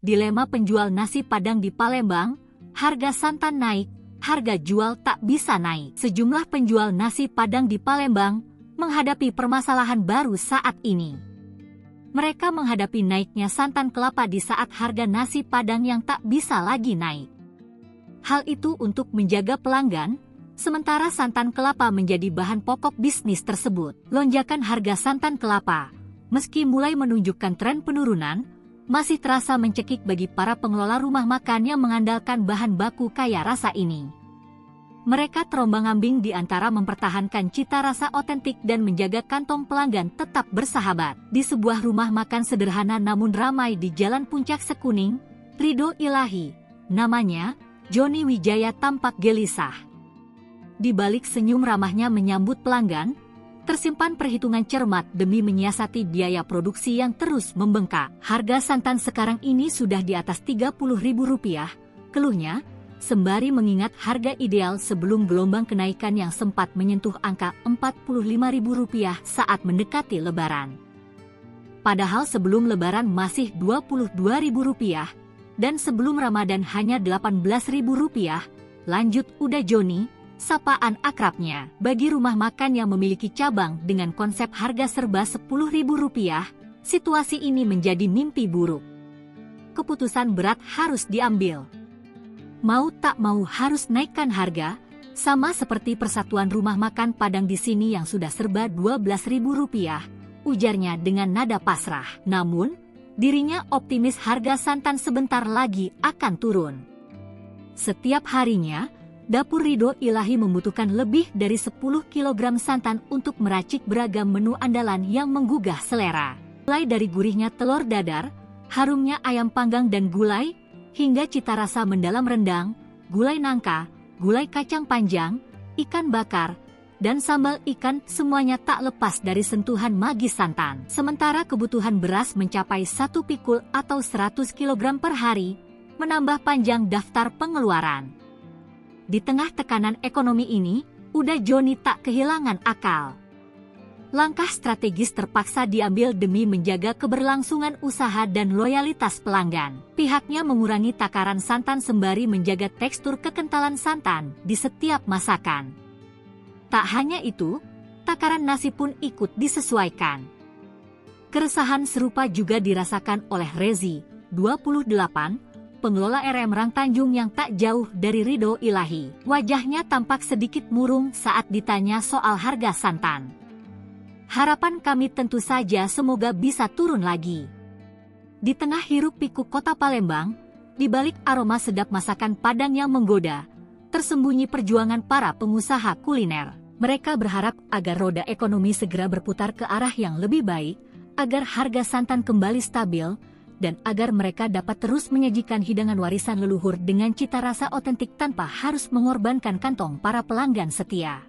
Dilema penjual nasi Padang di Palembang, harga santan naik, harga jual tak bisa naik. Sejumlah penjual nasi Padang di Palembang menghadapi permasalahan baru saat ini. Mereka menghadapi naiknya santan kelapa di saat harga nasi Padang yang tak bisa lagi naik. Hal itu untuk menjaga pelanggan, sementara santan kelapa menjadi bahan pokok bisnis tersebut. Lonjakan harga santan kelapa, meski mulai menunjukkan tren penurunan, masih terasa mencekik bagi para pengelola rumah makan yang mengandalkan bahan baku kaya rasa ini. Mereka terombang-ambing di antara mempertahankan cita rasa otentik dan menjaga kantong pelanggan tetap bersahabat. Di sebuah rumah makan sederhana namun ramai di Jalan Puncak Sekuning, Ridho Ilahi, namanya, Joni Wijaya tampak gelisah. Di balik senyum ramahnya menyambut pelanggan, tersimpan perhitungan cermat demi menyiasati biaya produksi yang terus membengkak. Harga santan sekarang ini sudah di atas Rp30.000, keluhnya, sembari mengingat harga ideal sebelum gelombang kenaikan yang sempat menyentuh angka Rp45.000 saat mendekati Lebaran. Padahal sebelum Lebaran masih Rp22.000 dan sebelum Ramadan hanya Rp18.000, lanjut Uda Joni, sapaan akrabnya. Bagi rumah makan yang memiliki cabang dengan konsep harga serba Rp10.000, situasi ini menjadi mimpi buruk. Keputusan berat harus diambil. Mau tak mau harus naikkan harga, sama seperti Persatuan Rumah Makan Padang di sini yang sudah serba Rp12.000, ujarnya dengan nada pasrah. Namun, dirinya optimis harga santan sebentar lagi akan turun. Setiap harinya, Dapur Ridho Ilahi membutuhkan lebih dari 10 kg santan untuk meracik beragam menu andalan yang menggugah selera. Mulai dari gurihnya telur dadar, harumnya ayam panggang dan gulai, hingga cita rasa mendalam rendang, gulai nangka, gulai kacang panjang, ikan bakar, dan sambal ikan semuanya tak lepas dari sentuhan magis santan. Sementara kebutuhan beras mencapai 1 pikul atau 100 kg per hari, menambah panjang daftar pengeluaran. Di tengah tekanan ekonomi ini, Uda Joni tak kehilangan akal. Langkah strategis terpaksa diambil demi menjaga keberlangsungan usaha dan loyalitas pelanggan. Pihaknya mengurangi takaran santan sembari menjaga tekstur kekentalan santan di setiap masakan. Tak hanya itu, takaran nasi pun ikut disesuaikan. Keresahan serupa juga dirasakan oleh Rezi, 28, pengelola RM Rang Tanjung yang tak jauh dari Ridho Ilahi. Wajahnya tampak sedikit murung saat ditanya soal harga santan. Harapan kami tentu saja semoga bisa turun lagi. Di tengah hiruk pikuk kota Palembang, di balik aroma sedap masakan Padang yang menggoda, tersembunyi perjuangan para pengusaha kuliner. Mereka berharap agar roda ekonomi segera berputar ke arah yang lebih baik, agar harga santan kembali stabil, dan agar mereka dapat terus menyajikan hidangan warisan leluhur dengan cita rasa otentik tanpa harus mengorbankan kantong para pelanggan setia.